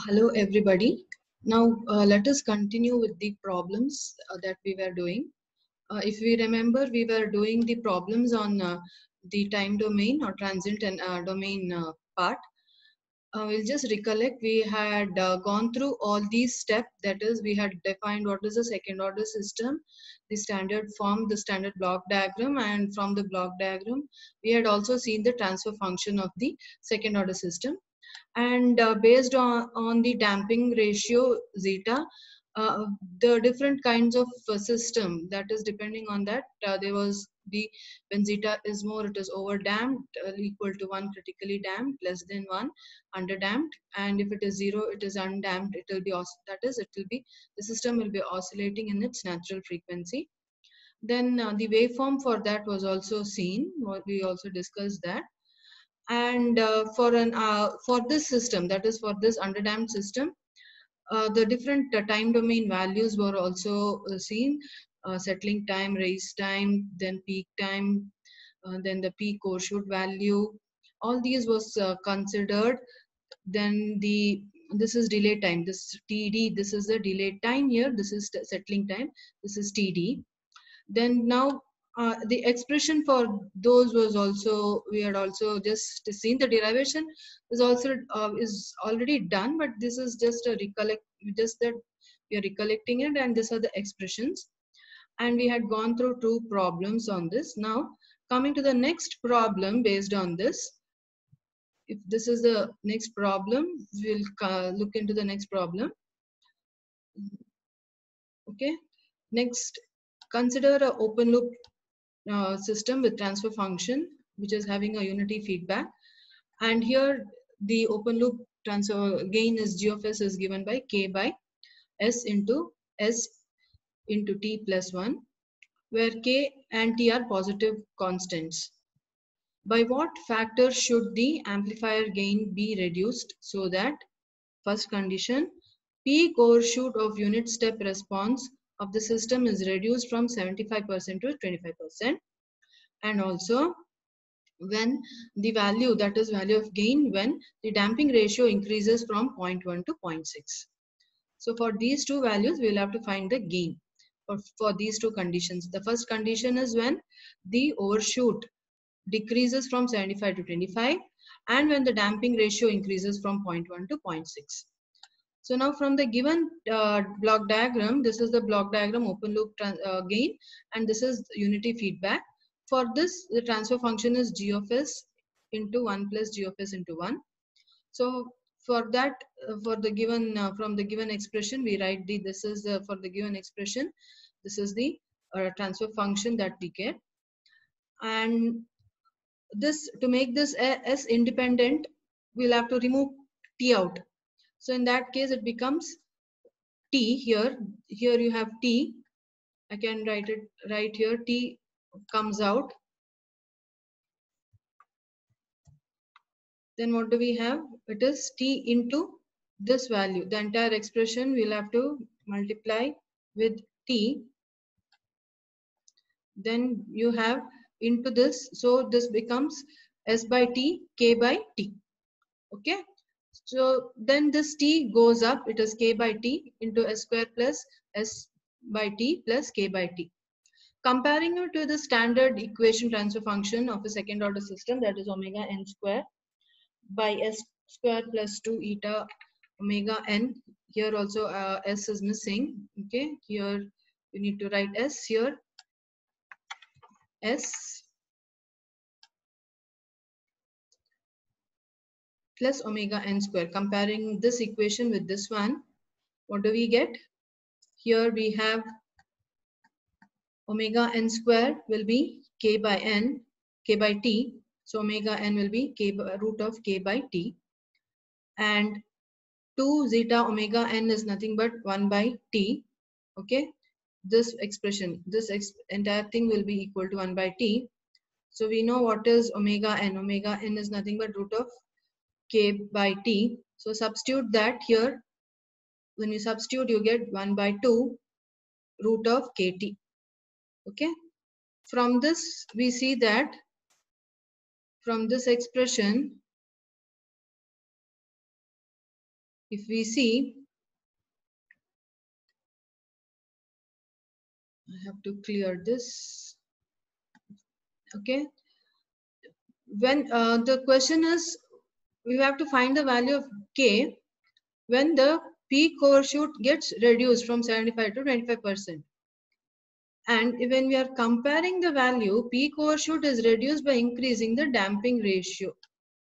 Hello, everybody. Now, let us continue with the problems that we were doing. If we remember, we were doing the problems on the time domain or transient and domain part. We'll just recollect we had gone through all these steps. That is, we had defined what is a second order system, the standard form, the standard block diagram, and from the block diagram, we had also seen the transfer function of the second order system. And based on the damping ratio zeta, uh, the different kinds of system, that is depending on that, there was the, when zeta is more, it is over damped, equal to 1 critically damped, less than 1 under damped, and if it is 0 it is undamped. It will be that is, it will be, the system will be oscillating in its natural frequency. Then the waveform for that was also seen, we also discussed that. And for this system, that is for this underdamped system, the different time domain values were also seen: settling time, raise time, then peak time, then the peak overshoot value. All these was considered. Then this is delay time, this TD, this is the delay time here, this is settling time, this is TD. Then now the expression for those was also, we had also just seen the derivation is also is already done, but this is just a recollect, just that we are recollecting it, and these are the expressions. And we had gone through two problems on this. Now coming to the next problem based on this, if this is the next problem, we'll look into the next problem. Okay, next, consider a open loop system with transfer function which is having a unity feedback, and here the open loop transfer gain is g of s is given by k by s into t plus 1, where k and t are positive constants. By what factor should the amplifier gain be reduced so that, first condition, peak overshoot of unit step response of the system is reduced from 75% to 25%, and also when the value, that is value of gain, when the damping ratio increases from 0.1 to 0.6. So for these two values, we will have to find the gain for these two conditions. The first condition is when the overshoot decreases from 75 to 25, and when the damping ratio increases from 0.1 to 0.6. So now from the given block diagram, this is the block diagram, open loop gain, and this is unity feedback. For this, the transfer function is g of s into 1 plus g of s into 1. So for that, for the given, from the given expression, we write the, this is for the given expression, this is the transfer function that we get. And this, to make this s independent, we'll have to remove t out. So in that case, it becomes t here. Here you have t. I can write it right here. T comes out. Then what do we have? It is t into this value. The entire expression we'll have to multiply with t. Then you have into this. So this becomes s by t, k by t. Okay. So then this t goes up. It is k by t into s square plus s by t plus k by t. Comparing it to the standard equation transfer function of a second order system, that is omega n square by s square plus 2 eta omega n. Here also s is missing. Okay, here you need to write s here, s plus omega n square. Comparing this equation with this one, what do we get? Here we have omega n square will be k by n, k by t. So omega n will be k by, root of k by t. And 2 zeta omega n is nothing but 1 by t. Okay, this expression, this entire thing will be equal to 1 by t. So we know what is omega n. Omega n is nothing but root of k by t. So substitute that here. When you substitute, you get 1 by 2 root of kt. Okay, from this we see that, from this expression, if we see, I have to clear this. Okay. When the question is, we have to find the value of K when the peak overshoot gets reduced from 75 to 25%. And when we are comparing the value, peak overshoot is reduced by increasing the damping ratio.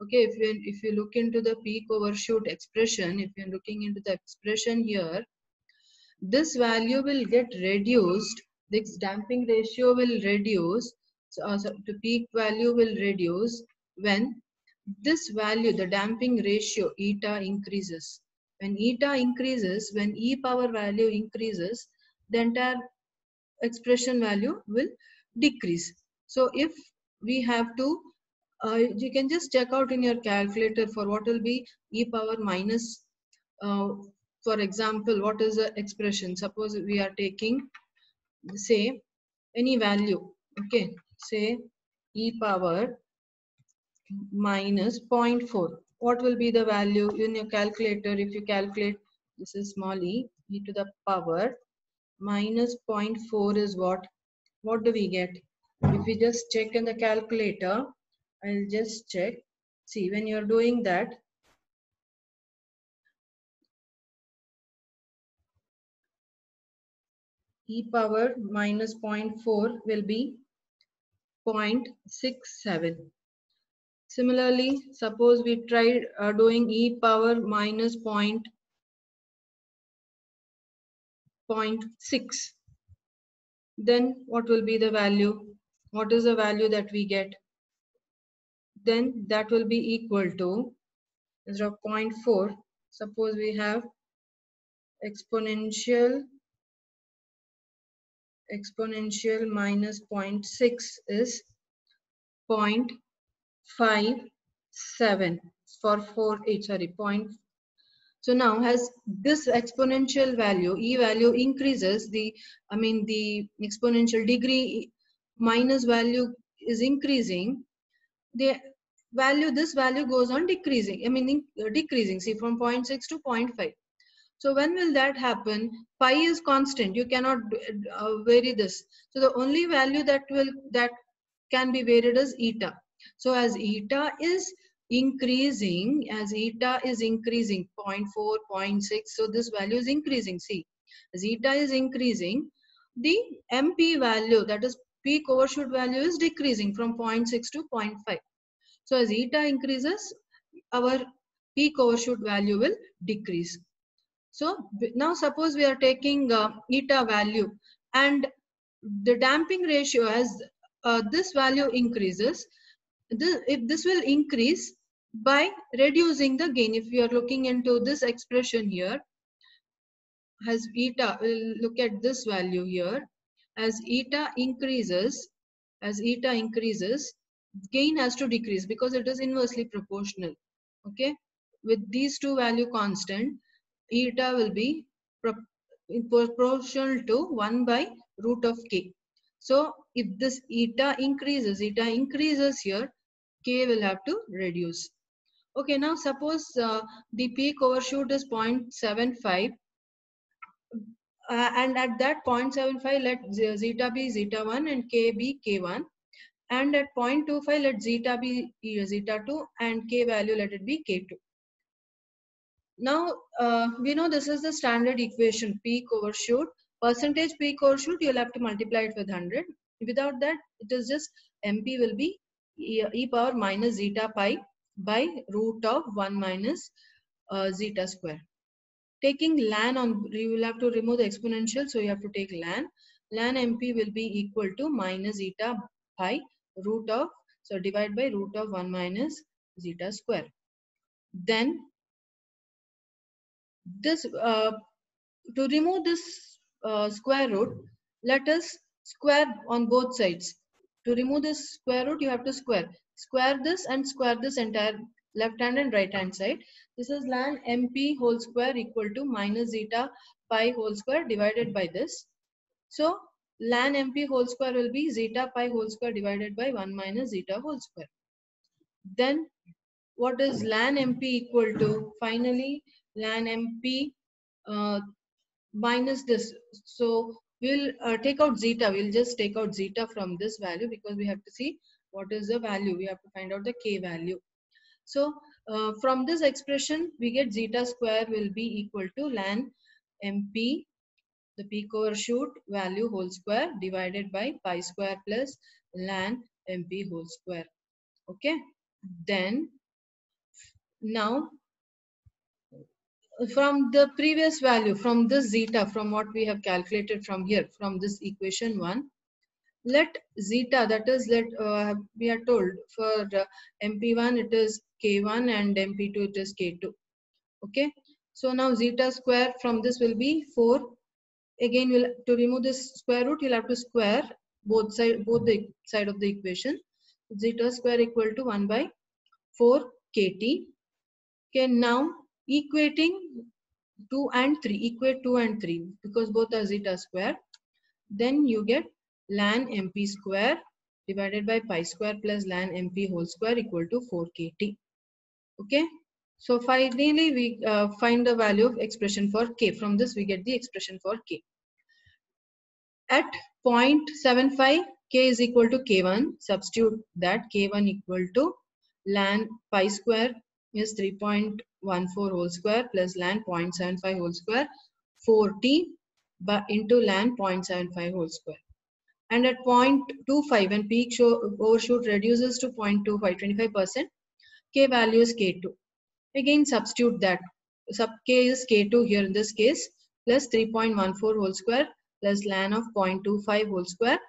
Okay, if you look into the peak overshoot expression, if you're looking into the expression here, this value will get reduced, this damping ratio will reduce, so the peak value will reduce when this value, the damping ratio eta increases. When eta increases, when E power value increases, the entire expression value will decrease. So if we have to, you can just check out in your calculator for what will be E power minus, for example, what is the expression? Suppose we are taking, say, any value, okay, say E power minus 0.4. What will be the value in your calculator? If you calculate, this is small e to the power minus 0.4 is what do we get? If we just check in the calculator, I'll just check. See, when you're doing that, e power minus 0.4 will be 0.67. Similarly, suppose we tried doing e power minus 0.6. Then what will be the value? What is the value that we get? Then that will be equal to, instead of 0.4, suppose we have exponential minus 0.6 is 0.57 for 4, sorry, point. So now as this exponential value, E value increases, the exponential degree minus value is increasing, the value, this value goes on decreasing, decreasing, see, from 0.6 to 0.5. So when will that happen? Pi is constant, you cannot vary this. So the only value that can be varied is eta. So as eta is increasing, 0.4, 0.6, so this value is increasing. See, as eta is increasing, the MP value, that is peak overshoot value, is decreasing from 0.6 to 0.5. So as eta increases, our peak overshoot value will decrease. So now suppose we are taking eta value, and the damping ratio, as this value increases, if this will increase by reducing the gain. If we are looking into this expression here, as eta, we'll look at this value here, as eta increases, gain has to decrease because it is inversely proportional. Okay, with these two value constant, eta will be proportional to 1 by root of k. So if this eta increases here, k will have to reduce. Okay, now suppose the peak overshoot is 0.75, and at that 0.75 let zeta be zeta1 and k be k1, and at 0.25 let zeta be zeta2 and k value let it be k2. Now we know this is the standard equation, peak overshoot, percentage peak overshoot, you'll have to multiply it with 100. Without that, it is just MP will be e power minus zeta pi by root of 1 minus zeta square. Taking ln on, you will have to remove the exponential, so you have to take ln. Ln MP will be equal to minus zeta pi root of, so divide by root of 1 minus zeta square. Then this to remove this square root, let us square on both sides. To remove this square root, you have to square this and square this entire left hand and right hand side. This is ln MP whole square equal to minus zeta pi whole square divided by this. So ln MP whole square will be zeta pi whole square divided by 1 minus zeta whole square. Then what is ln MP equal to? Finally, ln MP minus this. So we'll take out zeta. We'll just take out zeta from this value because we have to see what is the value. We have to find out the k value. So from this expression, we get zeta square will be equal to ln MP, the peak overshoot value whole square divided by pi square plus ln MP whole square. Okay. Then now from the previous value, from this zeta, from what we have calculated from here, from this equation 1, let zeta, that is, we are told for MP1 it is K1 and MP2 it is K2. Okay. So now zeta square from this will be 4. Again, we'll to remove this square root, you'll have to square both the side of the equation. Zeta square equal to 1 by 4 KT. Okay, now equating 2 and 3, equate 2 and 3 because both are zeta square. Then you get ln MP square divided by pi square plus ln MP whole square equal to 4 KT. Okay. So finally we find the value of expression for K. From this we get the expression for K. At 0.75 K is equal to K1. Substitute that K1 equal to ln pi square is 3.14 whole square plus ln 0.75 whole square 4t into ln 0.75 whole square. And at 0.25 when peak overshoot reduces to 0.25, 25%, K value is K2. Again substitute that. Sub K is K2 here in this case plus 3.14 whole square plus ln of 0.25 whole square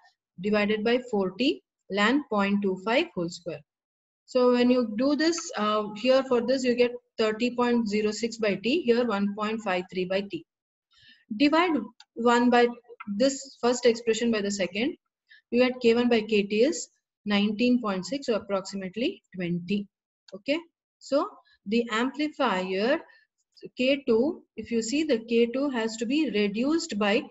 divided by 40 ln 0.25 whole square. So when you do this, here for this you get 30.06 by t, here 1.53 by t. Divide 1 by this first expression by the second, you get K1 by KT is 19.6, so approximately 20. Okay, so the amplifier K2, if you see the K2 has to be reduced by,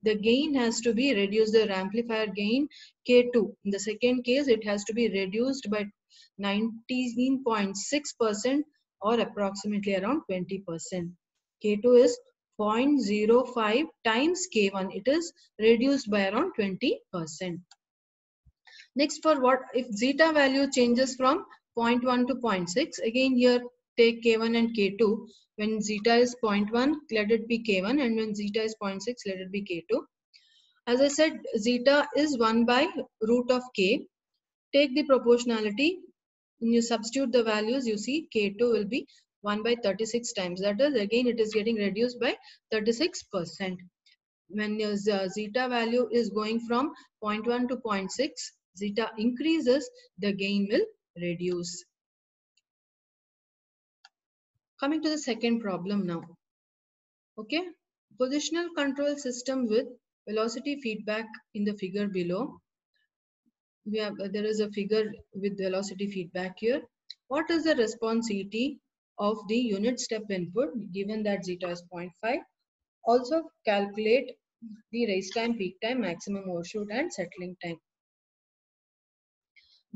the gain has to be reduced, the amplifier gain K2. In the second case, it has to be reduced by 19.6% or approximately around 20%. K2 is 0.05 times K1. It is reduced by around 20%. Next, for what if zeta value changes from 0.1 to 0.6, again here take K1 and K2. When zeta is 0.1, let it be K1, and when zeta is 0.6, let it be K2. As I said, zeta is 1 by root of K. Take the proportionality. When you substitute the values, you see K2 will be 1 by 36 times. That is, again, it is getting reduced by 36%. When your zeta value is going from 0.1 to 0.6, zeta increases, the gain will reduce. Coming to the second problem now. Okay, positional control system with velocity feedback in the figure below. We have there is a figure with velocity feedback here. What is the response ET of the unit step input given that zeta is 0.5? Also calculate the race time, peak time, maximum overshoot and settling time.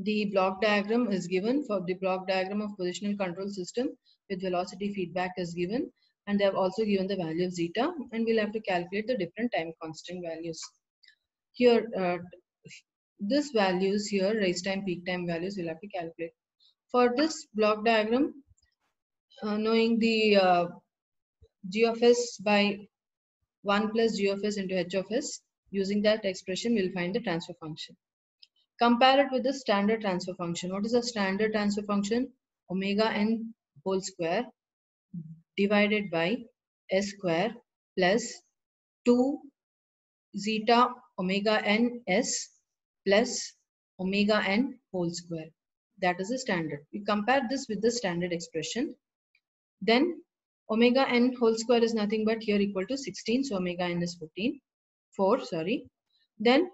The block diagram is given. For the block diagram of positional control system with velocity feedback is given, and they have also given the value of zeta, and we'll have to calculate the different time constant values. Here, this values here, race time, peak time values, we'll have to calculate. For this block diagram, knowing the g of s by 1 plus g of s into h of s, using that expression, we'll find the transfer function. Compare it with the standard transfer function. What is the standard transfer function? Omega n whole square divided by s square plus 2 zeta omega n s plus omega n whole square. That is the standard. We compare this with the standard expression. Then omega n whole square is nothing but here equal to 16. So omega n is 4, sorry. Then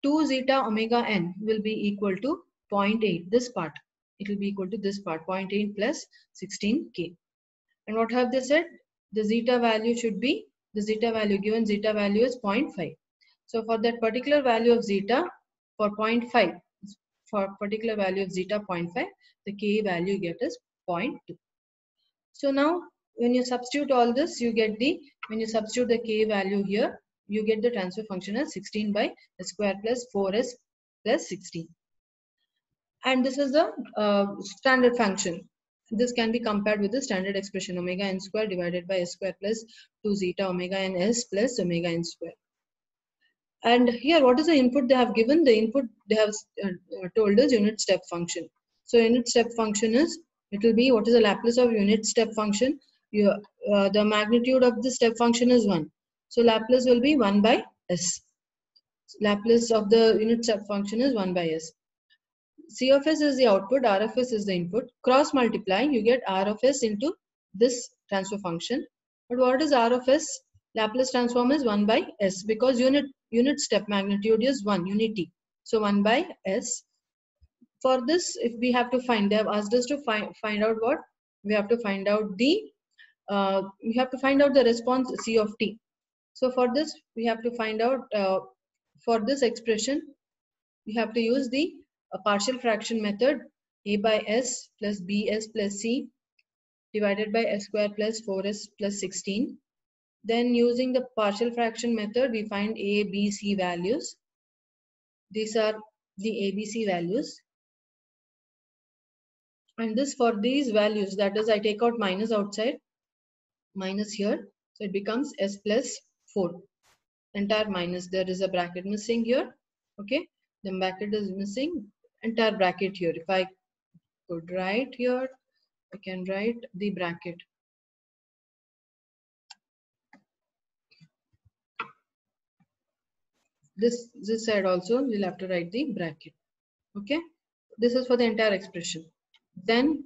2 zeta omega n will be equal to 0.8. This part, it will be equal to this part, 0.8 plus 16k. And what have they said? The zeta value should be, the zeta value, given zeta value is 0.5. So for that particular value of zeta, for 0.5, for particular value of zeta 0.5, the k value you get is 0.2. So now when you substitute all this, you get the, when you substitute the k value here, you get the transfer function as 16 by s square plus 4s plus 16. And this is the standard function. This can be compared with the standard expression omega n square divided by s square plus 2 zeta omega n s plus omega n square. And here, what is the input they have given? The input they have told us unit step function. So unit step function is, it will be, what is the Laplace of unit step function? The magnitude of the step function is 1. So Laplace will be 1 by s. Laplace of the unit step function is 1 by s. C of s is the output, R of s is the input. Cross multiply, you get R of s into this transfer function. But what is R of s? Laplace transform is 1 by s, because unit step magnitude is 1, unity. So 1 by s. For this, if we have to find, they have asked us to find out what? We have to find out the, we have to find out the response C of t. So for this, we have to find out, for this expression, we have to use the partial fraction method, a by s plus bs plus c divided by s square plus 4s plus 16. Then using the partial fraction method, we find a, b, c values. These are the a, b, c values. And this, for these values, that is, I take out minus outside, minus here. So it becomes s plus 4. Entire minus, there is a bracket missing here. Okay, the bracket is missing, entire bracket here. If I could write here, I can write the bracket. This side also we'll have to write the bracket. Okay, this is for the entire expression. Then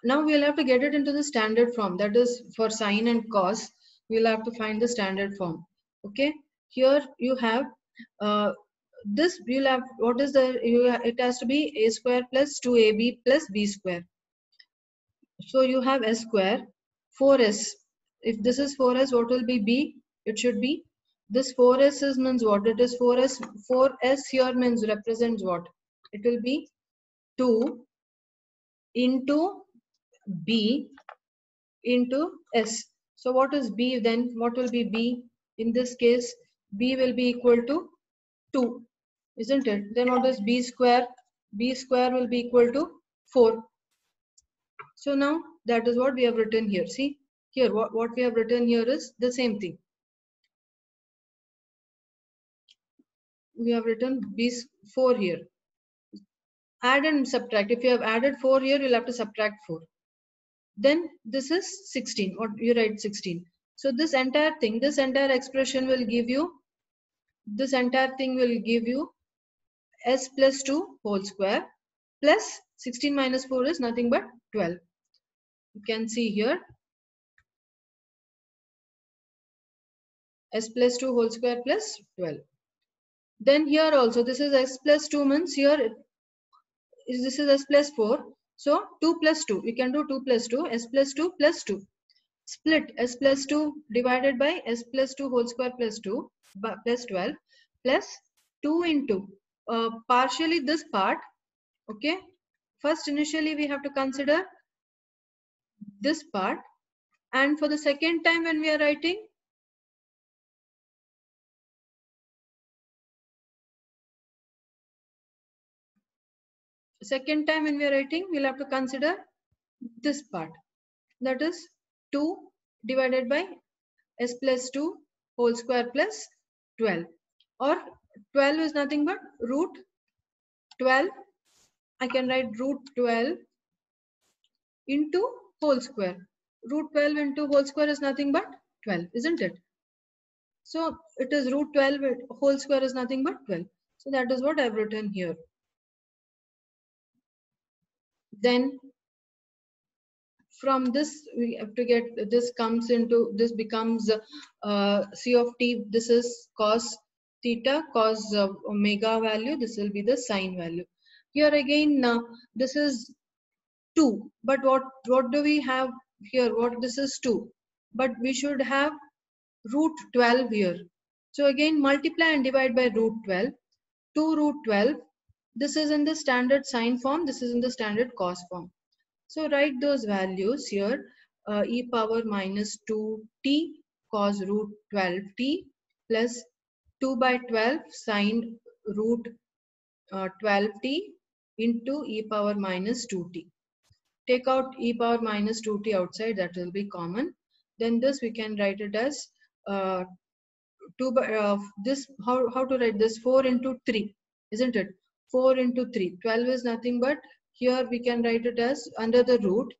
now we'll have to get it into the standard form, that is for sine and cos. We'll have to find the standard form. Okay, here you have this, you'll have, what is the, it has to be a square plus 2ab plus b square. So you have s square, 4s. If this is 4s, what will be b? It should be, this 4s is means what? It is 4s. 4s here means represents what? It will be 2 into b into s. So what is b then? What will be b? In this case, b will be equal to 2, isn't it? Then what is b square? B square will be equal to 4. So now that is what we have written here. See here, what we have written here is the same thing. We have written b4 here. Add and subtract. If you have added 4 here, you'll have to subtract 4. Then this is 16, or you write 16. So this entire thing, this entire expression will give you, this entire thing will give you s plus 2 whole square plus 16 minus 4 is nothing but 12. You can see here s plus 2 whole square plus 12. Then here also this is s plus 2 means here this is s plus 4. So 2 plus 2, we can do 2 plus 2, s plus 2 plus 2. Split s plus 2 divided by s plus 2 whole square plus 2 plus 12 plus 2 into partially this part. Okay, first initially we have to consider this part, and for the second time when we are writing, we'll have to consider this part, that is 2 divided by s plus 2 whole square plus 12, or 12 is nothing but root 12. I can write root 12 into whole square. Root 12 into whole square is nothing but 12, isn't it? So it is root 12 whole square is nothing but 12. So that is what I've written here. Then from this we have to get, this comes into, this becomes c of t. This is cos theta, cos omega value. This will be the sine value. Here again, this is 2. But what do we have here? What, this is 2. But we should have root 12 here. So again multiply and divide by root 12. 2 root 12. This is in the standard sine form. This is in the standard cos form. So write those values here. E power minus 2t cos root 12t plus 2 by 12 sine root 12t into e power minus 2t. Take out e power minus 2t outside, that will be common. Then this we can write it as 2 by this, how to write this, 4 into 3, isn't it? 4 into 3, 12 is nothing but, here we can write it as under the root.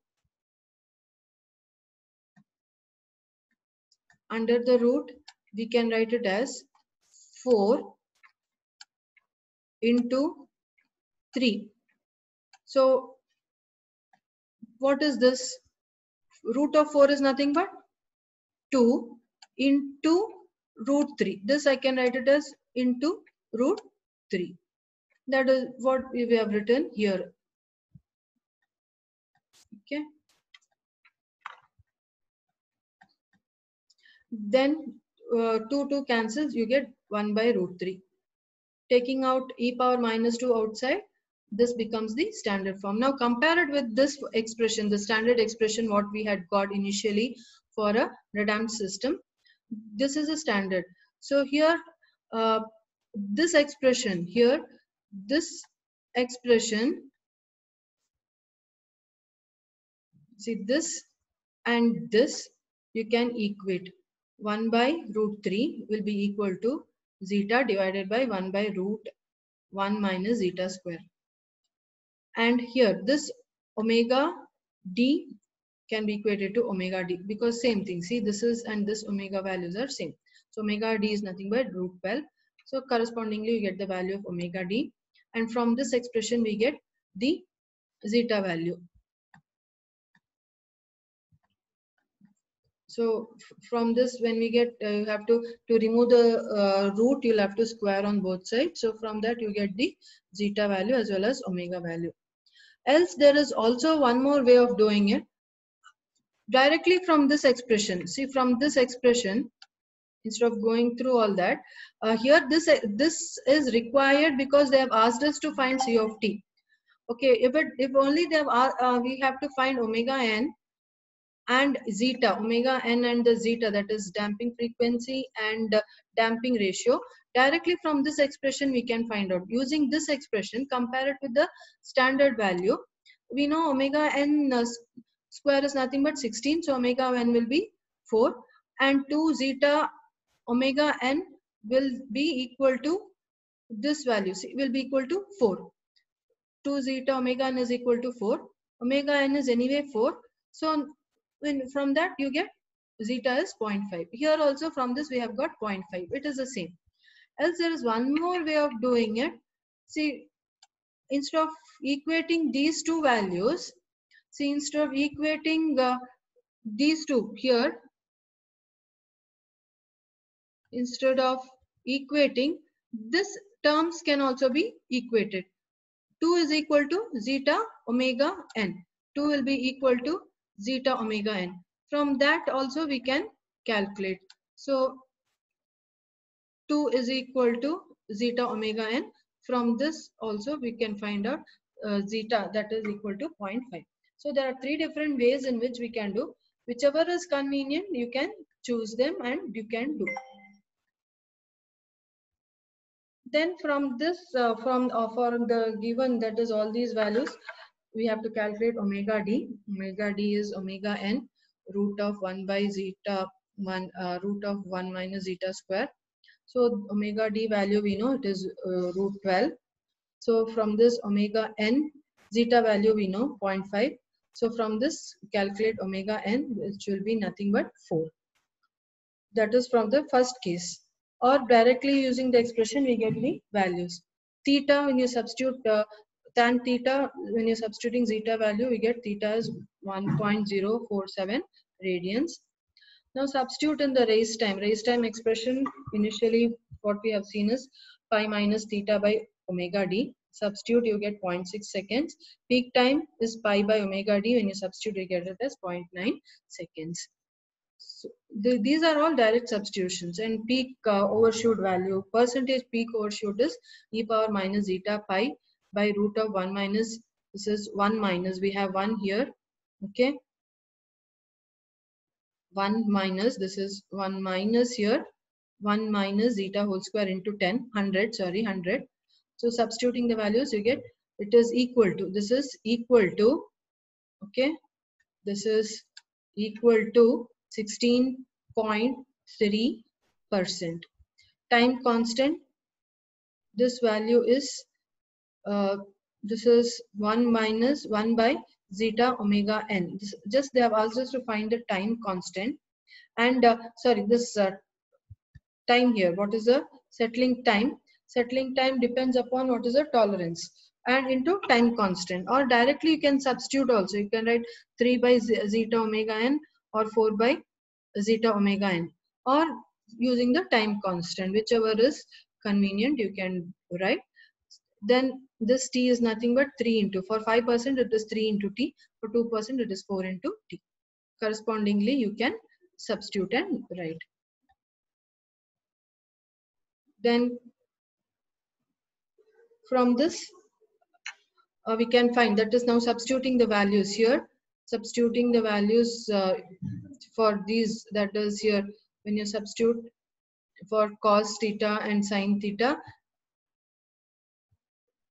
Under the root we can write it as 4 into 3. So what is this? Root of 4 is nothing but 2 into root 3. This I can write it as into root 3. That is what we have written here. Okay. Then 2 cancels, you get 1 by root 3. Taking out e power minus 2 outside, this becomes the standard form. Now compare it with this expression, the standard expression what we had got initially for a redamped system. This is a standard. So here, this expression here, this expression, see this and this, you can equate. 1 by root 3 will be equal to zeta divided by 1 by root 1 minus zeta square. And here this omega d can be equated to omega d, because same thing. See, this is, and this omega values are same. So omega d is nothing but root 12. So correspondingly you get the value of omega d, and from this expression we get the zeta value. So from this, when we get, you have to remove the root, you'll have to square on both sides. So from that you get the zeta value as well as omega value. Else there is also one more way of doing it. Directly from this expression, see, from this expression, instead of going through all that, here this is required because they have asked us to find C of t. Okay, if only they have we have to find omega n and zeta, omega n and the zeta, that is damping frequency and damping ratio. Directly from this expression we can find out. Using this expression, compare it with the standard value. We know omega n square is nothing but 16, so omega n will be 4, and 2 zeta omega n will be equal to this value, will be equal to 4. 2 zeta omega n is equal to 4. Omega n is anyway 4. So from that you get zeta is 0.5. Here also from this we have got 0.5. It is the same. Else there is one more way of doing it. See, instead of equating these two values, see, instead of equating these two here, instead of equating, this terms can also be equated. 2 is equal to zeta omega n. 2 will be equal to zeta omega n. From that also we can calculate. So 2 is equal to zeta omega n. From this also we can find out zeta, that is equal to 0.5. So there are 3 different ways in which we can do. Whichever is convenient, you can choose them and you can do. Then from this, for the given, that is all these values, we have to calculate omega d. Omega d is omega n root of 1 by zeta 1 root of 1 minus zeta square. So omega d value we know it is root 12. So from this omega n, zeta value we know 0.5. So from this calculate omega n, which will be nothing but 4. That is from the first case. Or directly using the expression we get the values. Theta, when you substitute tan theta, when you're substituting zeta value, we get theta is 1.047 radians. Now substitute in the raise time. Raise time expression, initially what we have seen is pi minus theta by omega d. Substitute, you get 0.6 seconds. Peak time is pi by omega d. When you substitute, you get it as 0.9 seconds. So these are all direct substitutions. And peak overshoot value, percentage peak overshoot is e power minus zeta pi by root of 1 minus, this is 1 minus, we have 1 here, Okay, 1 minus, this is 1 minus here, 1 minus zeta whole square into 10, 100, sorry, 100. So substituting the values, you get it is equal to, this is equal to, okay, this is equal to 16.3%. Time constant, this value is, uh, this is 1 minus 1 by zeta omega n. Just they have asked us to find the time constant. And sorry, this time here, what is the settling time? Settling time depends upon what is the tolerance and into time constant, or directly you can substitute also. You can write 3 by zeta omega n or 4 by zeta omega n, or using the time constant, whichever is convenient you can write. Then this t is nothing but 3 into, for 5% it is 3 into t, for 2% it is 4 into t. Correspondingly you can substitute and write. Then from this we can find, that is now substituting the values here, substituting the values for these, that is here, when you substitute for cos theta and sin theta,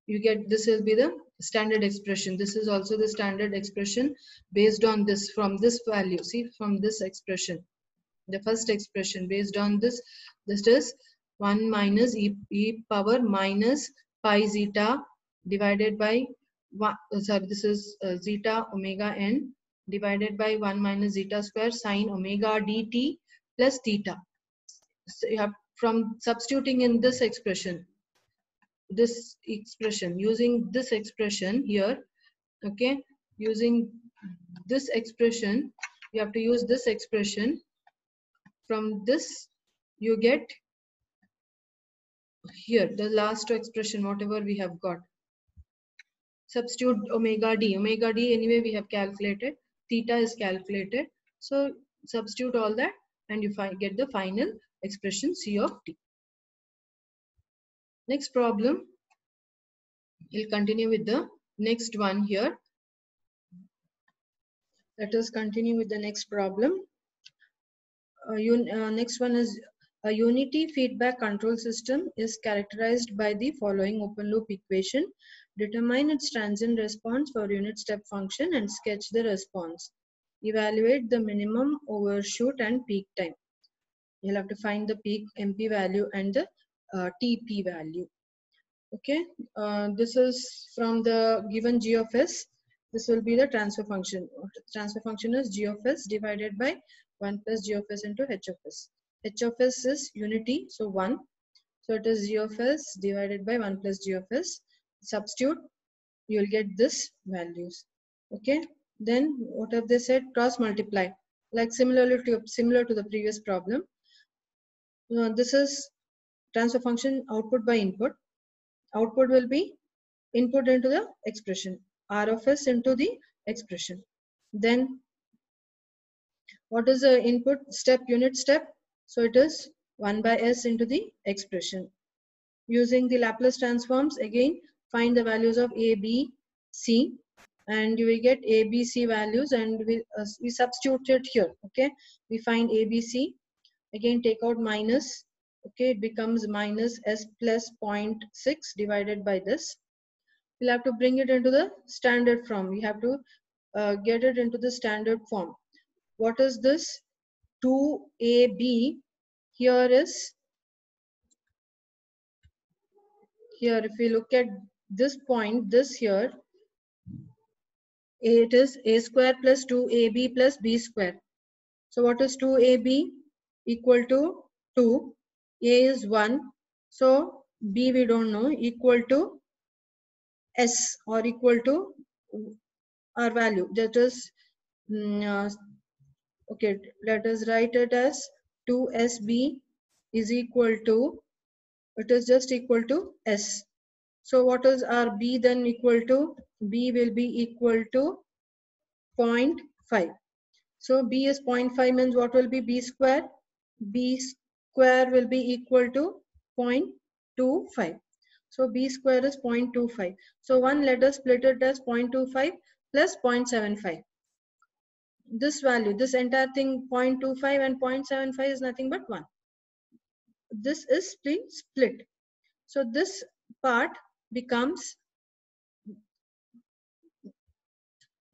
you get, this will be the standard expression. This is also the standard expression based on this, from this value, see, from this expression, the first expression based on this, this is 1 minus e power minus pi zeta divided by 1, sorry, this is zeta omega n divided by 1 minus zeta square sine omega dt plus theta. So you have, from substituting in this expression, using this expression here, okay, using this expression, you have to use this expression. From this you get here the last expression, whatever we have got. Substitute omega d. Omega d anyway we have calculated. Theta is calculated. So substitute all that and you get the final expression C of t. Next problem. We'll continue with the next one here. Let us continue with the next problem. Next one is, a unity feedback control system is characterized by the following open loop equation. Determine its transient response for unit step function and sketch the response. Evaluate the minimum overshoot and peak time. You'll have to find the peak MP value and the TP value. Okay, this is from the given G of S. This will be the transfer function. Transfer function is G of S divided by 1 plus G of S into H of S. H of S is unity, so 1. So it is G of S divided by 1 plus G of S. Substitute, you will get this values. Okay, then what have they said? Cross multiply, like similar to the previous problem. This is transfer function output by input. Output will be input into the expression, R of S into the expression. Then what is the input step, unit step? So it is 1 by S into the expression. Using the Laplace transforms, again find the values of A, B, C, and you will get A, B, C values, and we substitute it here. Okay, we find A, B, C. Again take out minus. Okay, it becomes minus S plus 0.6 divided by this. We'll have to bring it into the standard form. We have to get it into the standard form. What is this? 2AB. Here is, here if we look at this point, this here, it is A square plus 2AB plus B square. So what is 2AB? Equal to 2. A is 1. So B we don't know, equal to S or equal to our value. That is, okay, let us write it as 2SB is equal to, it is just equal to S. So what is our B then equal to? B will be equal to 0.5. So B is 0.5 means what will be B square? B square will be equal to 0.25. So B square is 0.25. So let us split it as 0.25 plus 0.75. this value, this entire thing 0.25 and 0.75 is nothing but 1. This is split. So this part becomes,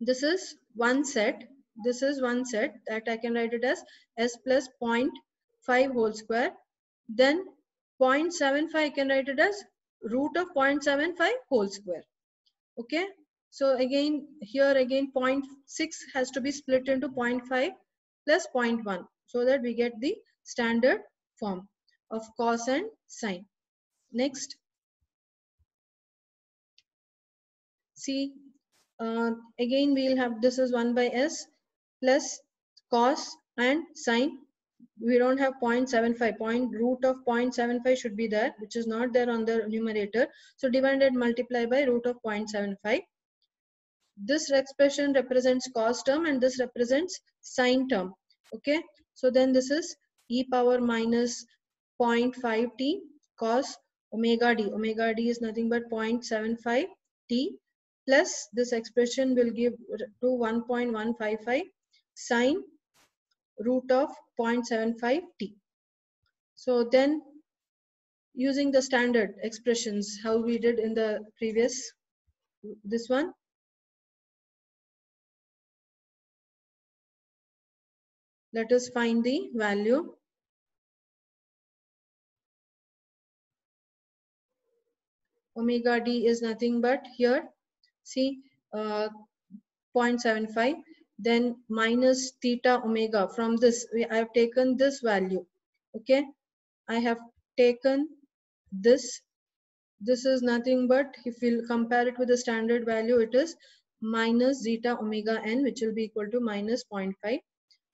this is one set. This is one set that I can write it as s plus 0.5 whole square. Then 0.75 I can write it as root of 0.75 whole square. Okay. So again, here again 0.6 has to be split into 0.5 plus 0.1 so that we get the standard form of cos and sine. Next, see, again we'll have, this is 1 by s plus cos and sine. We don't have 0.75, root of 0.75 should be there, which is not there on the numerator. So divided, multiply by root of 0.75. This expression represents cos term and this represents sine term. Okay, so then this is e power minus 0.5 t cos omega d. Omega d is nothing but 0.75 t plus this expression will give to 1.155 sine root of 0.75 t. So then using the standard expressions how we did in the previous, this one, let us find the value. Omega d is nothing but here, see, 0.75, then minus theta omega. From this I have taken this value. Okay, I have taken this. This is nothing but, if we'll compare it with the standard value, it is minus zeta omega n, which will be equal to minus 0.5.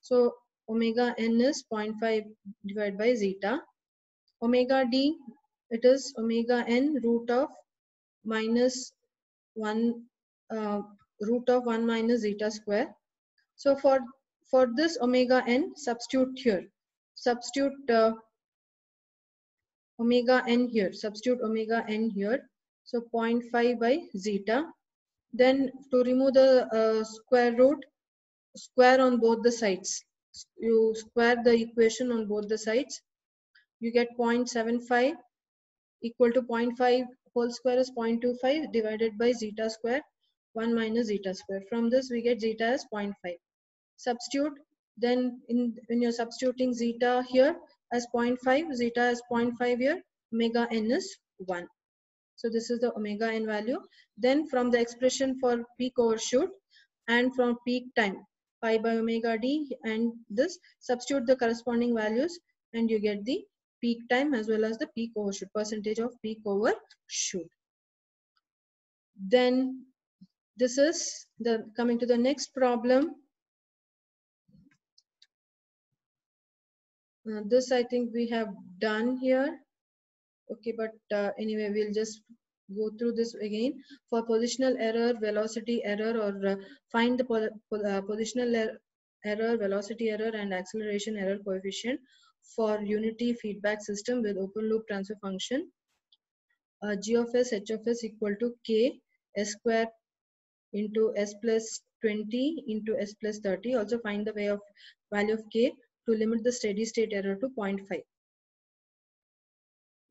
So omega n is 0.5 divided by zeta. Omega d, it is omega n root of minus 1 root of 1 minus zeta square. So for this omega n, substitute here. Substitute omega n here. Substitute omega n here. So 0.5 by zeta. Then to remove the square root, square on both the sides. You square the equation on both the sides. You get 0.75 equal to 0.5 whole square is 0.25 divided by zeta square, 1 minus zeta square. From this we get zeta as 0.5. Substitute, then when you're substituting zeta here as 0.5, zeta as 0.5 here, omega n is 1. So this is the omega n value. Then from the expression for peak overshoot and from peak time, pi by omega d, and this, substitute the corresponding values and you get the peak time as well as the peak overshoot, percentage of peak overshoot. Then this is the coming to the next problem. This I think we have done here. Okay, but anyway, we'll just go through this again. For positional error, velocity error, or find the positional error, velocity error, and acceleration error coefficient for unity feedback system with open loop transfer function. G of s, h of s equal to k s square into s plus 20 into s plus 30. Also find the way of value of k to limit the steady state error to 0.5.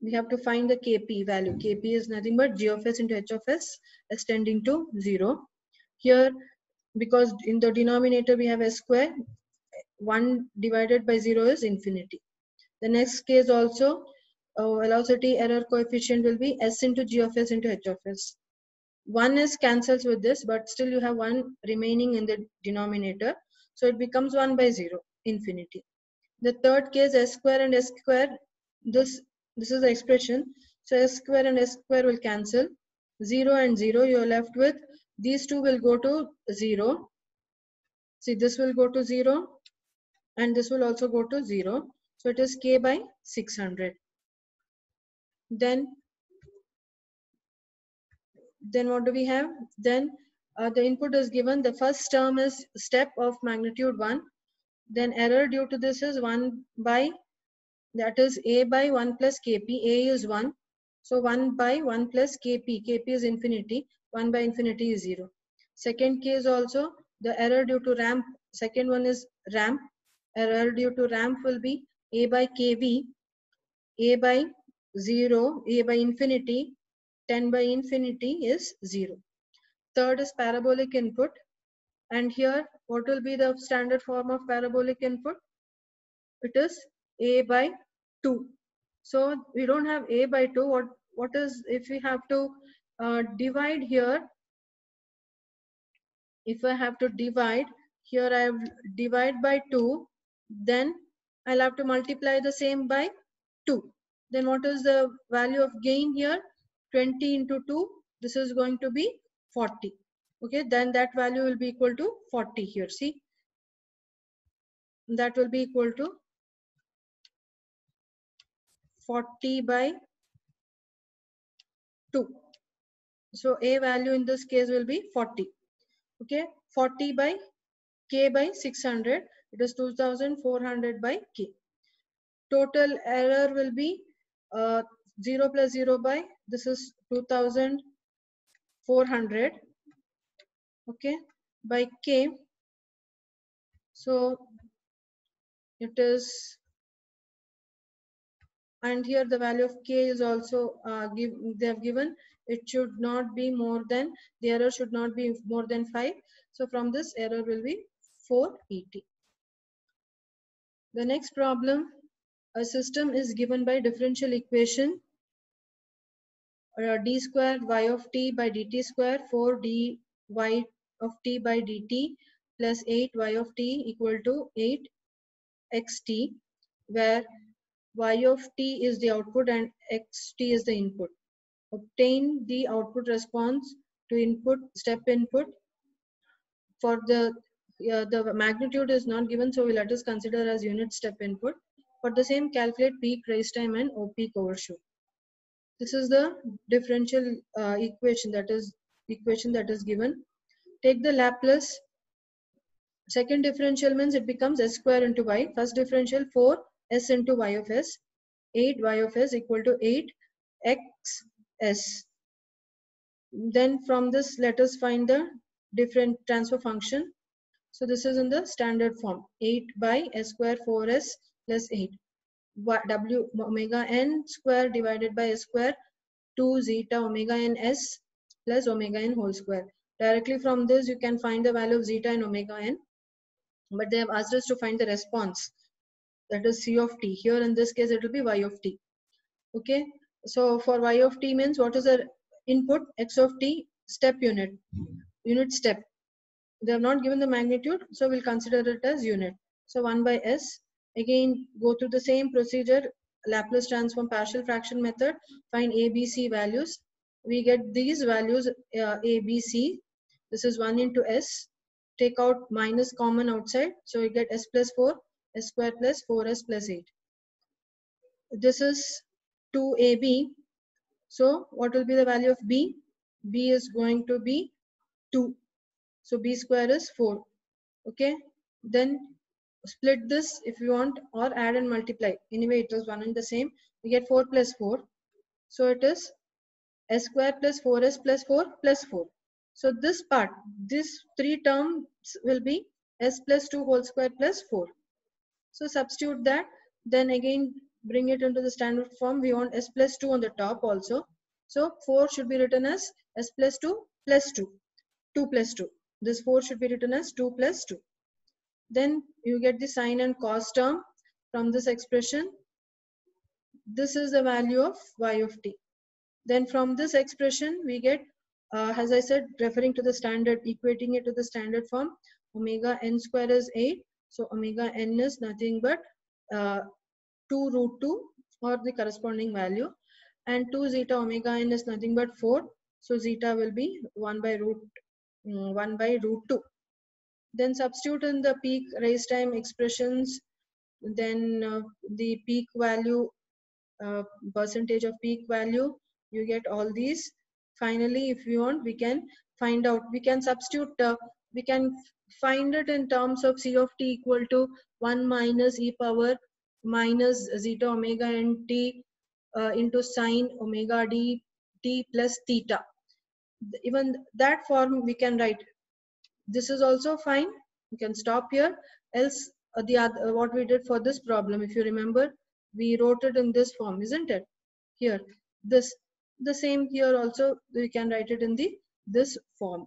We have to find the kp value. Kp is nothing but g of s into h of s tending to 0. Here, because in the denominator we have s square, 1 divided by 0 is infinity. The next case also, velocity error coefficient will be s into g of s into h of s. 1 is cancels with this, but still you have 1 remaining in the denominator. So it becomes 1 by 0, infinity. The third case, s square and s square, this is the expression. So s square and s square will cancel. 0 and 0, you are left with, these two will go to 0. See, this will go to 0 and this will also go to 0. So it is k by 600. Then what do we have? Then the input is given. The first term is step of magnitude 1. Then error due to this is 1 by, that is a by 1 plus kp. A is 1. So 1 by 1 plus kp. Kp is infinity. 1 by infinity is 0. Second case also The error due to ramp, second one is ramp. Error due to ramp will be A by kV, A by 0, A by infinity, 10 by infinity is 0. Third is parabolic input. And here, what will be the standard form of parabolic input? It is A by 2. So we don't have A by 2. What is, if we have to divide here, if I have to divide, here I have divide by 2, then I'll have to multiply the same by 2. Then what is the value of gain here? 20 into 2, this is going to be 40. Okay, then that value will be equal to 40 here. See, that will be equal to 40 by 2. So A value in this case will be 40. Okay, 40 by K by 600, it is 2400 by K. Total error will be 0 plus 0 by, this is 2400, okay, by K. So it is, and here the value of K is also they have given, it should not be more than, the error should not be more than 5. So from this error will be 480. The next problem, a system is given by differential equation d square y of t by dt square 4 dy of t by dt plus 8 y of t equal to 8 xt, where y of t is the output and xt is the input. Obtain the output response to input, step input. For the magnitude is not given, so we let us consider as unit step input. For the same, calculate peak rise time and peak overshoot. This is the differential equation that is given. Take the Laplace. Second differential means it becomes s square into y. First differential 4s into y of s. 8 y of s equal to 8 x s. Then from this, let us find the different transfer function. So this is in the standard form, 8 by s square 4s plus 8. W omega n square divided by s square 2 zeta omega n s plus omega n whole square. Directly from this, you can find the value of zeta and omega n. But they have asked us to find the response, that is c of t. Here in this case, it will be y of t. Okay. So for y of t means, what is the input? X of t step unit step. They have not given the magnitude, so we'll consider it as unit. So 1 by s. Again, go through the same procedure, Laplace transform, partial fraction method, find a, b, c values. We get these values, a, b, c. This is 1 into s. Take out minus common outside, so you get s plus 4, s square plus 4s plus 8. This is 2ab. So what will be the value of b? B is going to be 2. So b square is 4. Okay. Then split this if you want, or add and multiply. Anyway, it was one and the same. We get 4 plus 4. So it is s square plus 4s plus 4 plus 4. So this part, these three terms will be s plus 2 whole square plus 4. So substitute that. Then again bring it into the standard form. We want s plus 2 on the top also. So 4 should be written as s plus 2 plus 2. 2 plus 2. This 4 should be written as 2 plus 2. Then you get the sine and cos term from this expression. This is the value of y of t. Then from this expression, we get, as I said, referring to the standard, equating it to the standard form, omega n square is 8. So omega n is nothing but 2 root 2 or the corresponding value. And 2 zeta omega n is nothing but 4. So zeta will be 1 by root 2. Then substitute in the peak rise time expressions, then the peak value, percentage of peak value, you get all these. Finally, if you want, we can find out, we can substitute, we can find it in terms of c of t equal to 1 minus e power minus zeta omega n t into sine omega d t plus theta. Even that form we can write. This is also fine. You can stop here. Else the other, what we did for this problem, if you remember, we wrote it in this form, isn't it? Here, this, the same here also we can write it in the this form.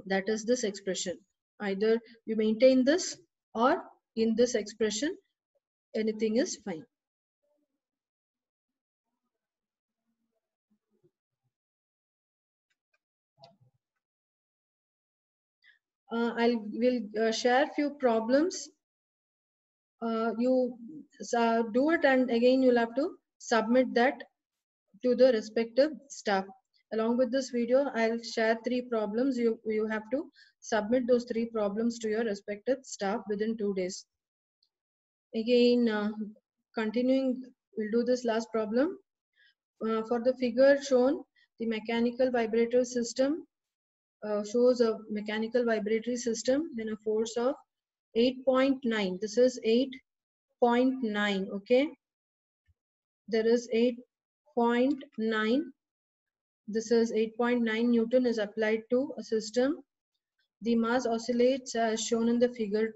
That is this expression. Either you maintain this or in this expression, anything is fine. I will share few problems. You do it, and again you'll have to submit that to the respective staff. Along with this video, I'll share 3 problems. You have to submit those 3 problems to your respective staff within 2 days. Again, continuing, we'll do this last problem. For the figure shown, the mechanical vibratory system shows a mechanical vibratory system, then a force of 8.9. This is 8.9. Okay, there is 8.9. This is 8.9 Newton is applied to a system. The mass oscillates as shown in the figure.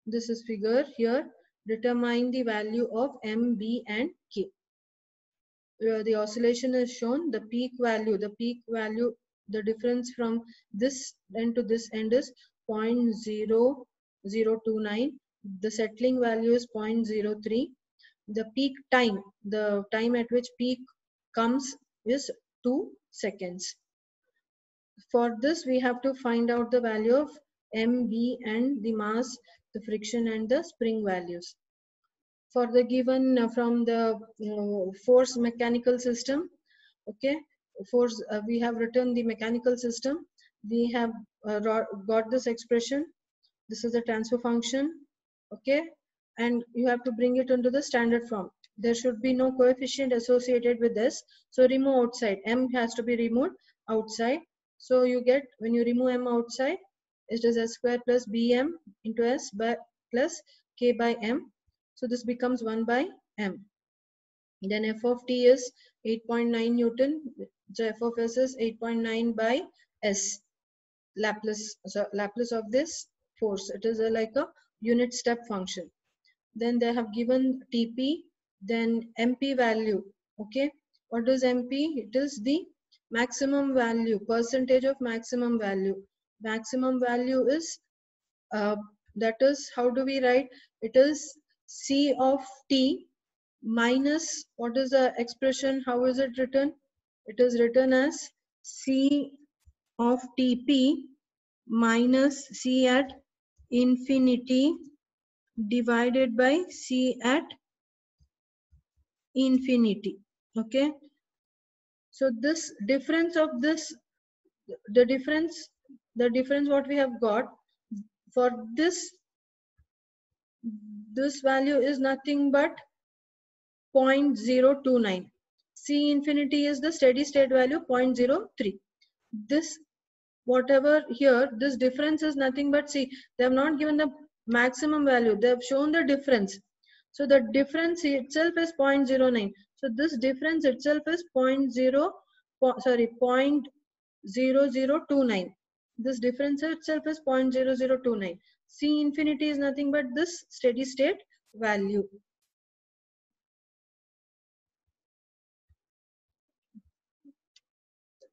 This is figure here. Determine the value of M, B and K. The oscillation is shown. The peak value, the difference from this end to this end is 0.0029. The settling value is 0.03. The peak time, the time at which peak comes is 2 seconds. For this, we have to find out the value of M, B and the mass, the friction and the spring values. For the given from the force mechanical system, okay, force, we have written the mechanical system. We have got this expression. This is the transfer function, okay, and you have to bring it into the standard form. There should be no coefficient associated with this, so remove outside. M has to be removed outside. So you get, when you remove M outside, it is S square plus BM into S by plus K by M. So this becomes 1 by M. Then F of T is 8.9 Newton. So F of S is 8.9 by S. Laplace, so Laplace of this force. It is like a unit step function. Then they have given TP, then MP value. Okay, what is MP? It is the maximum value, percentage of maximum value. Maximum value is that is, how do we write? It is C of T minus, what is the expression? How is it written? It is written as C of Tp minus C at infinity divided by C at infinity. Okay, so this difference of this, the difference what we have got for this value is nothing but 0.029. C infinity is the steady state value 0.03. This, whatever here, this difference is nothing but, see, they have not given the maximum value, they have shown the difference. So the difference itself is 0.09. So this difference itself is 0.0029. This difference itself is 0.0029. C infinity is nothing but this steady state value.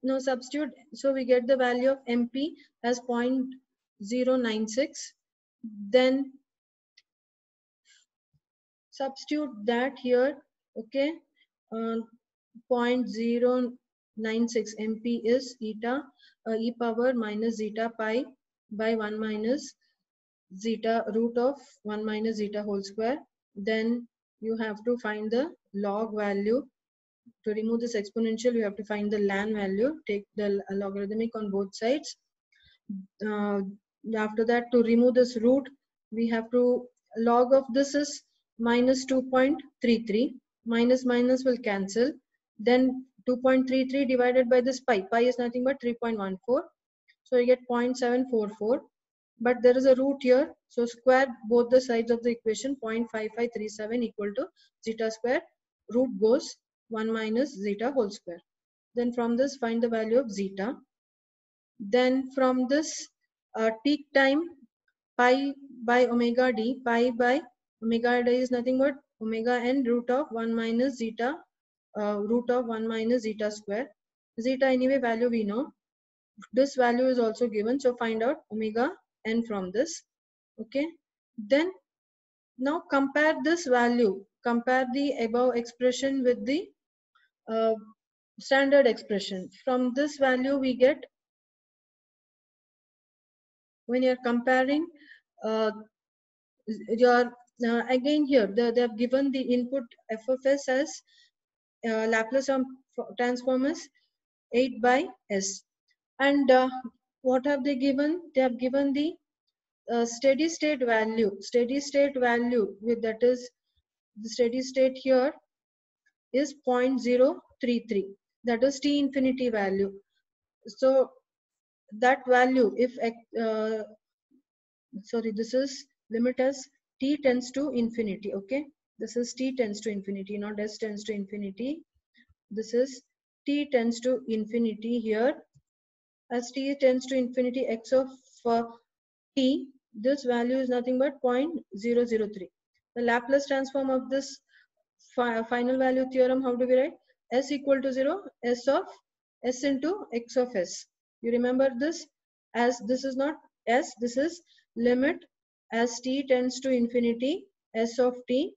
Now substitute, so we get the value of MP as 0.096. Then substitute that here, okay. 0.096 MP is eta e power minus zeta pi by 1 minus zeta root of 1 minus zeta whole square. Then you have to find the log value. To remove this exponential, you have to find the ln value. Take the logarithmic on both sides. After that, to remove this root, we have to, log of this is minus 2.33. Minus minus will cancel. Then 2.33 divided by this pi. Pi is nothing but 3.14. So you get 0.744. But there is a root here. So square both the sides of the equation. 0.5537 equal to zeta square. Root goes 1 minus zeta whole square. Then from this, find the value of zeta. Then from this peak time, pi by omega d, pi by omega d is nothing but omega n root of 1 minus zeta, root of 1 minus zeta square. Zeta anyway value we know. This value is also given, so find out omega n from this. Okay, then now compare this value, compare the above expression with the uh, standard expression. From this value we get, when you're comparing uh, your again here they have given the input f of s as Laplace transform is 8 by s, and what have they given? They have given the steady state value. Steady state value with, that is, the steady state here is 0.033, that is t infinity value. So that value, if sorry, this is limit as t tends to infinity. Okay, this is t tends to infinity, not s tends to infinity. This is t tends to infinity here. As t tends to infinity, x of t, this value is nothing but 0.003. The Laplace transform of this final value theorem, how do we write? S equal to 0, s of s into x of s. You remember this, as this is not s, this is limit as t tends to infinity, s of t.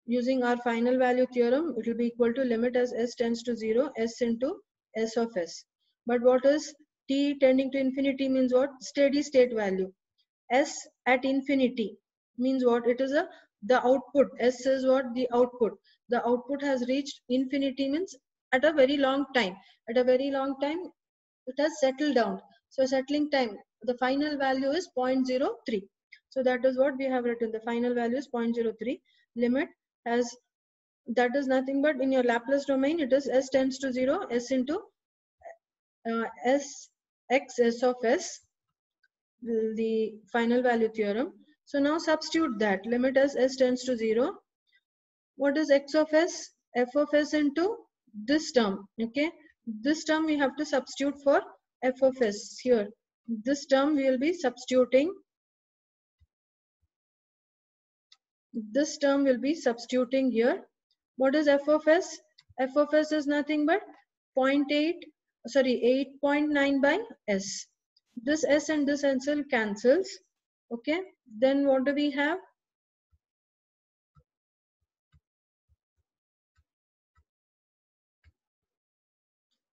Using our final value theorem, it will be equal to limit as s tends to 0, s into s of s. But what is t tending to infinity means what? Steady state value. S at infinity means what? It is the output. S is what? The output. The output has reached infinity means at a very long time. At a very long time, it has settled down. So settling time, the final value is 0.03. So that is what we have written. The final value is 0.03. Limit has, that is nothing but in your Laplace domain, it is s tends to 0, s into s x s of s, the final value theorem. So now substitute that, limit as s tends to 0. What is x of s? F of s into this term. Okay, this term we have to substitute for f of s here. This term we will be substituting. This term will be substituting here. What is f of s? F of s is nothing but 8.9 by s. This s and this s cancels. Okay, then what do we have?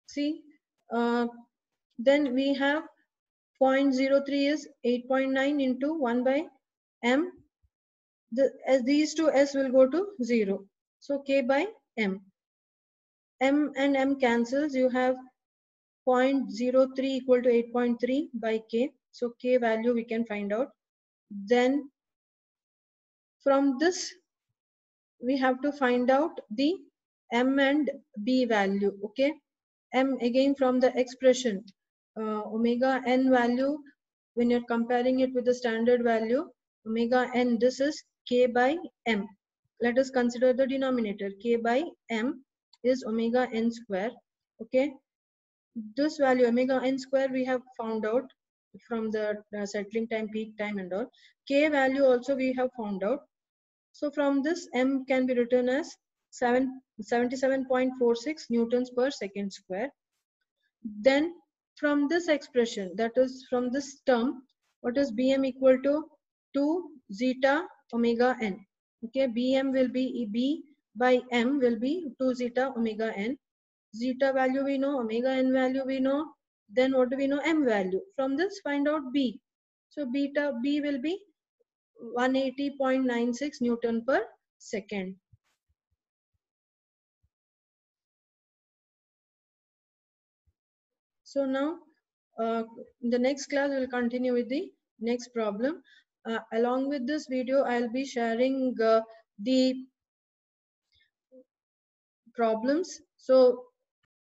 See, then we have 0.03 is 8.9 into 1 by m. As these two s will go to 0. So k by m. M and m cancels. You have 0.03 equal to 8.3 by k. So k value we can find out. Then from this we have to find out the m and b value. Okay, m again from the expression omega n value, when you're comparing it with the standard value omega n, this is k by m. Let us consider the denominator. K by m is omega n square. Okay, this value omega n square we have found out from the settling time, peak time and all. K value also we have found out. So from this, m can be written as 77.46 newtons per second square. Then from this expression, that is from this term, what is Bm equal to 2 zeta omega n. Okay, Bm will be, B by m will be 2 zeta omega n. Zeta value we know, omega n value we know. Then what do we know? M value. From this, find out B. So B will be 180.96 Newton per second. So now in the next class we will continue with the next problem. Along with this video, I'll be sharing the problems. So